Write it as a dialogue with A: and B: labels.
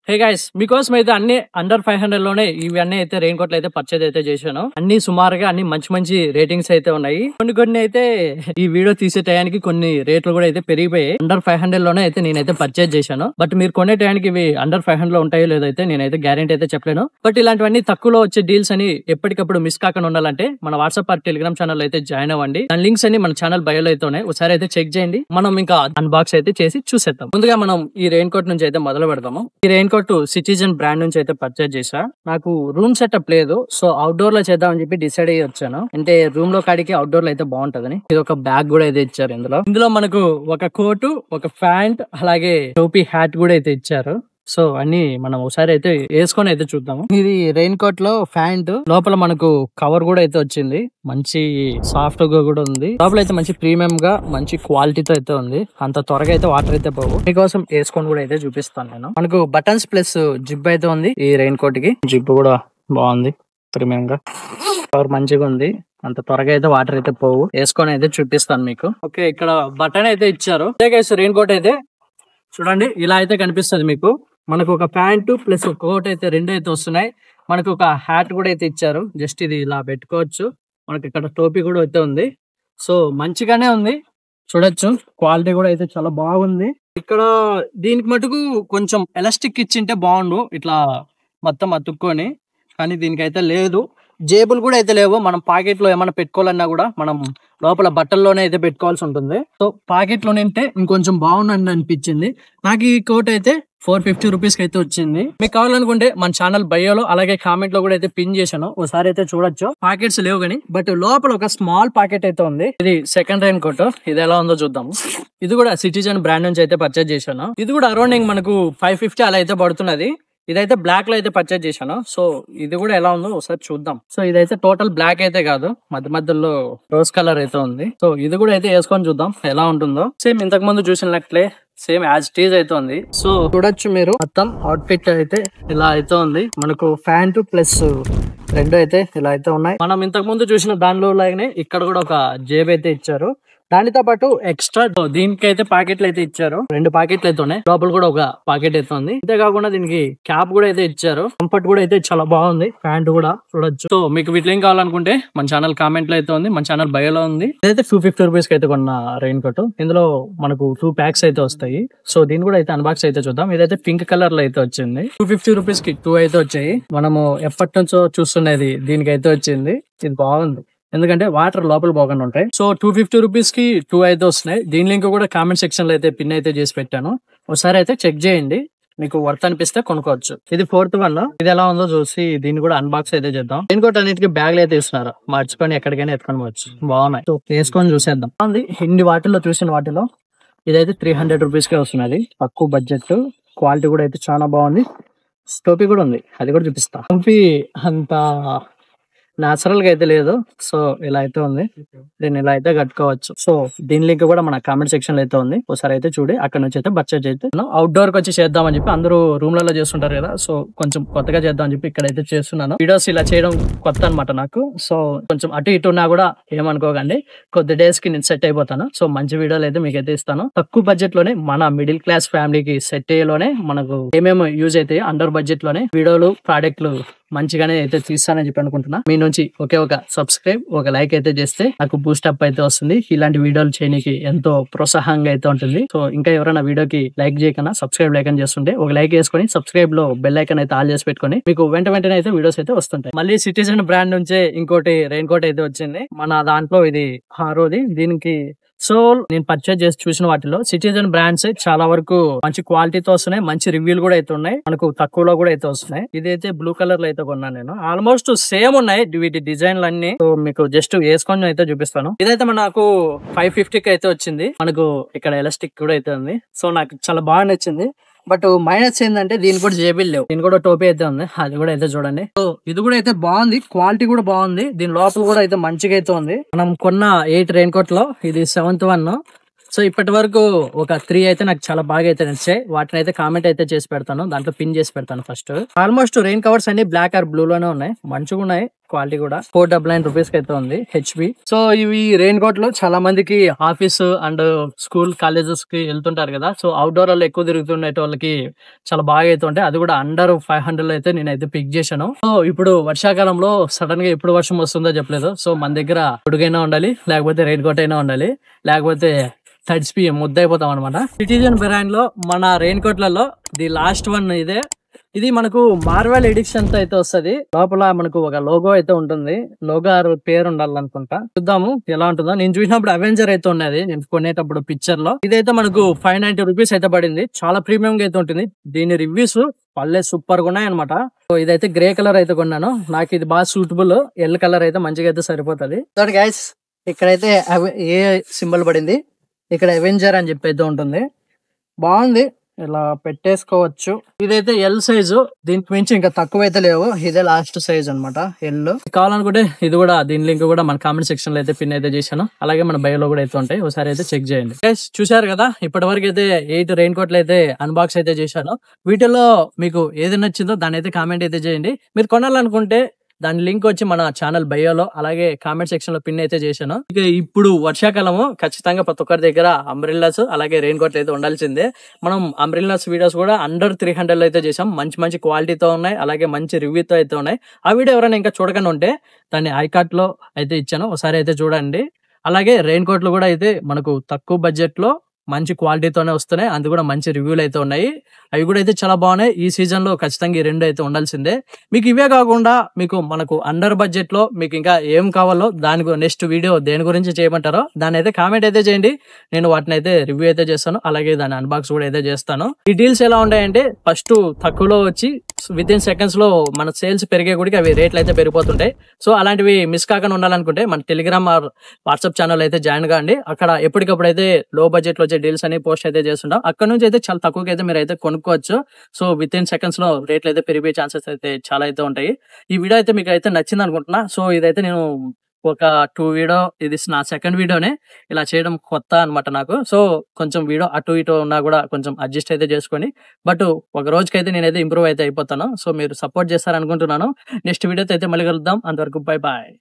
A: Hey guys, మీకోసం అయితే అన్ని అండర్ 500 లోనే ఇవన్నీ అయితే రెయిన్ కోట్లు అయితే పర్చేజ్ అయితే చేశాను. అన్ని సుమారుగా అన్ని మంచి మంచి రేటింగ్స్ అయితే ఉన్నాయి. కొన్ని అయితే ఈ వీడియో తీసే టయానికి కొన్ని రేట్లు కూడా అయితే పెరిగిపోయాయి. అండర్ 500 లోనే అయితే నేనైతే పర్చేజ్ చేశాను. బట్ మీరు కొనే టయానికి ఇవి అండర్ 500 లో ఉంటాయో లేదో అయితే నేనైతే గ్యారెంటీ అయితే చెప్పలేను. బట్ ఇలాంటివన్నీ తక్కువలో వచ్చే డీల్స్ అని ఎప్పటికప్పుడు మిస్ కాకుండా ఉండాలంటే మన వాట్సాప్ ఆర్ టెలిగ్రామ్ ఛానల్ అయితే జాయిన్ అవ్వండి. దాని లింక్స్ అన్ని మన ఛానల్ బయోలో అయితే ఉన్నాయి. ఒకసారి అయితే చెక్ చేయండి. మనం ఇంకా అన్బాక్స్ అయితే చేసి చూసేద్దాం. ముందుగా మనం ఈ రెయిన్ కోట్ నుంచి అయితే మొదలు పెడదాము. ఈ రెయిన్ కోట్ సిటిజన్ బ్రాండ్ నుంచి అయితే పర్చేజ్ చేసా. నాకు రూమ్ సెటప్ లేదు, సో అవుట్డోర్ లో చేద్దామని చెప్పి డిసైడ్ అయ్యి వచ్చాను. అంటే రూమ్ లో కాడికి అవుట్డోర్ లో అయితే బాగుంటదని. ఇది ఒక బ్యాగ్ కూడా అయితే ఇచ్చారు. ఇందులో మనకు ఒక కోటు, ఒక ప్యాంట్, అలాగే టోపీ, హ్యాట్ కూడా అయితే ఇచ్చారు. సో అన్ని మనం ఒకసారి అయితే వేసుకొని అయితే చూద్దాము. ఇది రెయిన్ కోట్ లో ప్యాంట్, లోపల మనకు కవర్ కూడా అయితే వచ్చింది. మంచి సాఫ్ట్ గా కూడా ఉంది. లోపల అయితే మంచి ప్రీమియం గా మంచి క్వాలిటీతో అయితే ఉంది. అంత త్వరగా అయితే వాటర్ అయితే పోవు. మీకోసం వేసుకొని కూడా అయితే చూపిస్తాను నేను. మనకు బటన్స్ ప్లస్ జిప్ అయితే ఉంది ఈ రెయిన్ కోట్ కి. జిప్ కూడా బాగుంది, ప్రీమియం గా, కవర్ మంచిగా ఉంది. అంత త్వరగా అయితే వాటర్ అయితే పోవు. వేసుకొని అయితే చూపిస్తాను మీకు. ఓకే, ఇక్కడ బటన్ అయితే ఇచ్చారు. రెయిన్ కోట్ అయితే చూడండి, ఇలా అయితే కనిపిస్తుంది మీకు. మనకు ఒక ప్యాంటు ప్లస్ ఒక కోట్ అయితే రెండు అయితే వస్తున్నాయి. మనకు ఒక హ్యాట్ కూడా అయితే ఇచ్చారు. జస్ట్ ఇది ఇలా పెట్టుకోవచ్చు. మనకి ఇక్కడ టోపీ కూడా అయితే ఉంది. సో మంచిగానే ఉంది, చూడొచ్చు. క్వాలిటీ కూడా అయితే చాలా బాగుంది. ఇక్కడ దీనికి మటుకు కొంచెం ఎలాస్టిక్ ఇచ్చింటే బాగుండు, ఇట్లా మొత్తం అతుక్కొని. కానీ దీనికైతే లేదు. జేబులు కూడా అయితే లేవు. మనం పాకెట్ లో ఏమైనా పెట్టుకోవాలన్నా కూడా మనం లోపల బట్టల్లోనే అయితే పెట్టుకోవాల్సి ఉంటుంది. సో పాకెట్ లో నింటే ఇంకొంచెం బాగుందని అనిపించింది నాకు. ఈ కోట్ అయితే 450 రూపీస్ కి అయితే వచ్చింది. మీకు కావాలనుకుంటే మన ఛానల్ బయోలో అలాగే కామెంట్ లో కూడా అయితే పిన్ చేశాను, ఒకసారి అయితే చూడొచ్చు. పాకెట్స్ లేవు కానీ, బట్ లోపల ఒక స్మాల్ పాకెట్ అయితే ఉంది. ఇది సెకండ్ రెయిన్ కోట్. ఇది ఎలా ఉందో చూద్దాము. ఇది కూడా సిటిజన్ బ్రాండ్ నుంచి అయితే పర్చేజ్ చేశాను. ఇది కూడా అరౌండింగ్ మనకు 550 అలా అయితే పడుతున్నది. ఇదైతే బ్లాక్ లో అయితే పర్చేజ్ చేశాను. సో ఇది కూడా ఎలా ఉందో ఒకసారి చూద్దాం. సో ఇదైతే టోటల్ బ్లాక్ అయితే కాదు, మధ్య మధ్యలో రోజ్ కలర్ అయితే ఉంది. సో ఇది కూడా అయితే వేసుకొని చూద్దాం ఎలా ఉంటుందో. సేమ్ ఇంతకు ముందు చూసినట్లే సేమ్ యాజ్ టీజ్ అయితే ఉంది. సో చూడొచ్చు మీరు, మొత్తం అవుట్ఫిట్ అయితే ఇలా అయితే ఉంది. మనకు ప్యాంటు ప్లస్ రెండు అయితే ఇలా అయితే ఉన్నాయి. మనం ఇంతకు ముందు చూసిన దానిలో లాగానే ఇక్కడ కూడా ఒక జేబ్ అయితే ఇచ్చారు. దానితో పాటు ఎక్స్ట్రా దీనికి అయితే ప్యాకెట్లు అయితే ఇచ్చారు. 2 ప్యాకెట్లు అయితే ఉన్నాయి. లోపల కూడా ఒక ప్యాకెట్ అయితే ఉంది. అంతేకాకుండా దీనికి క్యాప్ కూడా అయితే ఇచ్చారు. కంఫర్ట్ కూడా అయితే చాలా బాగుంది. ప్యాంట్ కూడా చూడొచ్చు. సో మీకు వీటి లింక్ కావాలనుకుంటే మన ఛానల్ కామెంట్ లో అయితే ఉంది, మన ఛానల్ బయోలో ఉంది. ఇదైతే 250 రూపీస్ కి అయితే కొన్న రెయిన్ కోట్. ఇందులో మనకు 2 ప్యాక్స్ అయితే వస్తాయి. సో దీన్ని కూడా అయితే అన్బాక్స్ అయితే చూద్దాం. ఇదైతే పింక్ కలర్ లో అయితే వచ్చింది. 250 రూపీస్ కి 2 అయితే వచ్చాయి. మనము ఎప్పటి నుంచో చూస్తున్నది దీనికి అయితే వచ్చింది. ఇది బాగుంది, ఎందుకంటే వాటర్ లోపల పోకుండా ఉంటాయి. సో 250 రూపీస్ కి 2 అయితే వస్తున్నాయి. దీని లింక్ కూడా కామెంట్ సెక్షన్ లో అయితే పిన్ అయితే చేసి పెట్టాను, ఒకసారి అయితే చెక్ చేయండి. మీకు వర్త్ అనిపిస్తే కొనుక్కోవచ్చు. ఇది 4th వన్. ఇది ఎలా ఉందో చూసి దీన్ని కూడా అన్బాక్స్ అయితే చేద్దాం. రెయిన్ కోట్ అన్నిటికీ బ్యాగ్లు అయితే ఇస్తున్నారు, మర్చిపోయి ఎక్కడికైనా ఎత్తుకొని పోవచ్చు. బాగున్నాయి. సో వేసుకొని చూసేద్దాం. ఇన్ని వాటిల్లో చూసిన వాటిలో ఇదైతే 300 రూపీస్ కే వస్తున్నది. తక్కువ బడ్జెట్, క్వాలిటీ కూడా అయితే చాలా బాగుంది. టోపీ కూడా ఉంది, అది కూడా చూపిస్తా. టోపీ అంత నేచురల్ గా అయితే లేదు. సో ఇలా అయితే ఉంది, దీన్ని ఇలా అయితే కట్టుకోవచ్చు. సో దీని లింక్ కూడా మన కామెంట్ సెక్షన్ లో అయితే ఉంది, ఒకసారి అయితే చూడి అక్కడ నుంచి అయితే పర్చేజ్ అయితే. అవుట్డోర్ కి వచ్చి చేద్దామని చెప్పి అందరూ రూమ్ లలో చేస్తుంటారు కదా, సో కొంచెం కొత్తగా చేద్దాం అని చెప్పి ఇక్కడైతే చేస్తున్నాను. వీడియోస్ ఇలా చేయడం కొత్త అనమాట నాకు. సో కొంచెం అటు ఇటు ఉన్నా కూడా ఏమనుకోకండి, కొద్ది డేస్ కి నేను సెట్ అయిపోతాను. సో మంచి వీడియోలు అయితే మీకు అయితే ఇస్తాను. తక్కువ బడ్జెట్ లోనే మన మిడిల్ క్లాస్ ఫ్యామిలీకి సెట్ అయ్యేలోనే మనకు ఏమేమి యూజ్ అయితే అండర్ బడ్జెట్ లోనే వీడియోలు, ప్రాడక్ట్లు మంచిగానే అయితే తీస్తానని చెప్పి అనుకుంటున్నా. మీ నుంచి ఒకే ఒక సబ్స్క్రైబ్, ఒక లైక్ అయితే చేస్తే నాకు బూస్ట్ అప్ అయితే వస్తుంది. ఇలాంటి వీడియోలు చేయడానికి ఎంతో ప్రోత్సాహంగా అయితే ఉంటుంది. సో ఇంకా ఎవరైనా వీడియోకి లైక్ చేయకన్నా సబ్స్క్రైబ్ లైక్ అని చేస్తుంటే ఒక లైక్ వేసుకొని సబ్స్క్రైబ్ లో బెల్ ఐకాన్ అయితే ఆల్ చేసి పెట్టుకొని మీకు వెంటనే అయితే వీడియోస్ అయితే వస్తుంటాయి. మళ్ళీ సిటిజన్ బ్రాండ్ నుంచే ఇంకోటి రెయిన్ కోట్ అయితే వచ్చింది. మన దాంట్లో ఇది 6వది. దీనికి సో నేను పర్చేజ్ చేసి చూసిన వాటిలో సిటిజన్ బ్రాండ్స్ చాలా వరకు మంచి క్వాలిటీతో వస్తున్నాయి, మంచి రివ్యూలు కూడా అయితే ఉన్నాయి, మనకు తక్కువలో కూడా అయితే వస్తున్నాయి. ఇదైతే బ్లూ కలర్ లో అయితే కొన్నాను నేను. ఆల్మోస్ట్ సేమ్ ఉన్నాయి వీటి డిజైన్లు అన్ని. సో మీకు జస్ట్ వేసుకొని అయితే చూపిస్తాను. ఇదైతే మనకు 550 కి అయితే వచ్చింది. మనకు ఇక్కడ ఎలాస్టిక్ కూడా అయితే ఉంది. సో నాకు చాలా బాగా నచ్చింది. బట్ మైనస్ ఏంటంటే దీని కూడా జేబులు లేవు. దీని కూడా టోపీ అయితే ఉంది, అది కూడా అయితే చూడండి. సో ఇది కూడా అయితే బాగుంది, క్వాలిటీ కూడా బాగుంది. దీని లోపల కూడా అయితే మంచిగా అయితే ఉంది. మనం కొన్న 8 రెయిన్ కోట్ లో ఇది 7th వన్. సో ఇప్పటి వరకు ఒక 3 అయితే నాకు చాలా బాగా అయితే నచ్చాయి. వాటిని అయితే కామెంట్ అయితే చేసి పెడతాను, దాంట్లో పిన్ చేసి పెడతాను. ఫస్ట్ ఆల్మోస్ట్ రెయిన్ కవర్స్ అన్ని బ్లాక్ ఆర్ బ్లూ లోనే ఉన్నాయి, మంచిగా ఉన్నాయి. క్వాలిటీ కూడా 499 రూపీస్ కి అయితే ఉంది, హెచ్పి. సో ఇవి రెయిన్ కోట్ లో చాలా మందికి ఆఫీస్ అండ్ స్కూల్ కాలేజెస్ కి వెళ్తుంటారు కదా, సో అవుట్డోర్ లో ఎక్కువ తిరుగుతుండే వాళ్ళకి చాలా బాగా అయితే ఉంటాయి. అది కూడా అండర్ 500 లో అయితే నేనైతే పిక్ చేశాను. సో ఇప్పుడు వర్షాకాలంలో సడన్ గా ఎప్పుడు వర్షం వస్తుందో చెప్పలేదు. సో మన దగ్గర గొడుగైనా ఉండాలి, లేకపోతే రెయిన్ కోట్ అయినా ఉండాలి, లేకపోతే తడిసిపి ముద్దయిపోతాం అనమాట. సిటిజన్ బ్రాండ్ లో మన రెయిన్ కోట్లలో ది లాస్ట్ వన్ ఇదే. ఇది మనకు మార్వెల్ ఎడిషన్ తో అయితే వస్తుంది. లోపల మనకు ఒక లోగో అయితే ఉంటుంది, లోగో పేరు ఉండాలనుకుంటా. చూద్దాము ఎలా ఉంటుందో. నేను చూసినప్పుడు అవెంజర్ అయితే ఉన్నది నేను కొనేటప్పుడు పిక్చర్ లో. ఇదైతే మనకు 590 రూపీస్ అయితే పడింది. చాలా ప్రీమియం గా అయితే ఉంటుంది. దీని రివ్యూస్ పల్లె సూపర్ గా ఉన్నాయి అనమాట. సో ఇదైతే గ్రే కలర్ అయితే కొన్నాను, నాకు ఇది బాగా సూటబుల్. ఎల్లో కలర్ అయితే మంచిగా అయితే సరిపోతుంది. గైస్ ఇక్కడైతే ఏ సింబల్ పడింది, ఇక్కడ అవెంజర్ అని చెప్పి అయితే ఉంటుంది. బాగుంది, ఇలా పెట్టేసుకోవచ్చు. ఇదైతే ఎల్ సైజు, దీనికి మించి ఇంకా తక్కువ అయితే లేవు. ఇదే లాస్ట్ సైజ్ అనమాట ఎల్. కావాలనుకుంటే ఇది కూడా, దీని లింక్ కూడా మన కామెంట్ సెక్షన్ లో అయితే పిన్ అయితే చేశాను. అలాగే మన బయోలో కూడా అయితే ఉంటాయి, ఒకసారి అయితే చెక్ చేయండి. చూసారు కదా, ఇప్పటి వరకు అయితే 8 రెయిన్ కోట్లు అయితే అన్బాక్స్ అయితే చేశాను. వీటిలో మీకు ఏది నచ్చిందో దాన్ని అయితే కామెంట్ అయితే చేయండి. మీరు కొనాలనుకుంటే దాని లింక్ వచ్చి మన ఛానల్ బయోలో అలాగే కామెంట్ సెక్షన్ లో పిన్ అయితే చేశాను. ఇక ఇప్పుడు వర్షాకాలము ఖచ్చితంగా ప్రతి ఒక్కరి దగ్గర అంబ్రెల్లాస్ అలాగే రెయిన్ కోట్లు అయితే ఉండాల్సిందే. మనం అంబ్రెల్లాస్ వీడియోస్ కూడా అండర్ 300 లో అయితే చేసాం. మంచి మంచి క్వాలిటీతో ఉన్నాయి, అలాగే మంచి రివ్యూతో అయితే ఉన్నాయి. ఆ వీడియో ఎవరైనా ఇంకా చూడకుండా ఉంటే దాన్ని ఐకార్ట్ లో అయితే ఇచ్చాను, ఒకసారి అయితే చూడండి. అలాగే రెయిన్ కోట్లు కూడా అయితే మనకు తక్కువ బడ్జెట్ లో మంచి క్వాలిటీతోనే వస్తున్నాయి, అది కూడా మంచి రివ్యూలు అయితే ఉన్నాయి. అవి కూడా అయితే చాలా బాగున్నాయి. ఈ సీజన్ లో ఖచ్చితంగా ఈ 2 అయితే ఉండాల్సిందే. మీకు ఇవే కాకుండా మీకు మనకు అండర్ బడ్జెట్ లో మీకు ఇంకా ఏం కావాలో దానికి నెక్స్ట్ వీడియో దేని గురించి చేయమంటారో దాన్ని అయితే కామెంట్ అయితే చేయండి. నేను వాటిని అయితే రివ్యూ అయితే చేస్తాను, అలాగే దాని అన్బాక్స్ కూడా అయితే చేస్తాను. ఈ డీల్స్ ఎలా ఉంటాయంటే ఫస్ట్ తక్కువలో వచ్చి విత్ ఇన్ సెకండ్స్ లో మన సేల్స్ పెరిగే కూడా అవి రేట్లు అయితే పెరిగిపోతుంటాయి. సో అలాంటివి మిస్ కాకుండా ఉండాలనుకుంటే మన టెలిగ్రామ్ ఆర్ వాట్సాప్ ఛానల్ అయితే జాయిన్ కాండి. అక్కడ ఎప్పటికప్పుడు అయితే లో బడ్జెట్ లో డీల్స్ అని పోస్ట్ అయితే చేస్తుంటాం. అక్కడ నుంచి అయితే చాలా తక్కువకి అయితే మీరు అయితే కొనుక్కోవచ్చు. సో విత్ ఇన్ సెకండ్స్ లో రేట్లు అయితే పెరిగే ఛాన్సెస్ అయితే చాలా అయితే ఉంటాయి. ఈ వీడియో అయితే మీకు అయితే నచ్చింది అనుకుంటున్నా. సో ఇదైతే నేను ఒక 2 వీడియో, ఇది నా సెకండ్ వీడియోనే ఇలా చేయడం కొత్త అనమాట నాకు. సో కొంచెం వీడియో అటు ఇటు ఉన్నా కూడా కొంచెం అడ్జస్ట్ అయితే చేసుకొని, బట్ ఒక రోజుకైతే నేనైతే ఇంప్రూవ్ అయితే అయిపోతాను. సో మీరు సపోర్ట్ చేస్తారనుకుంటున్నాను. నెక్స్ట్ వీడియోతో అయితే మళ్ళీ కలుద్దాం. అంతవరకు బై బాయ్.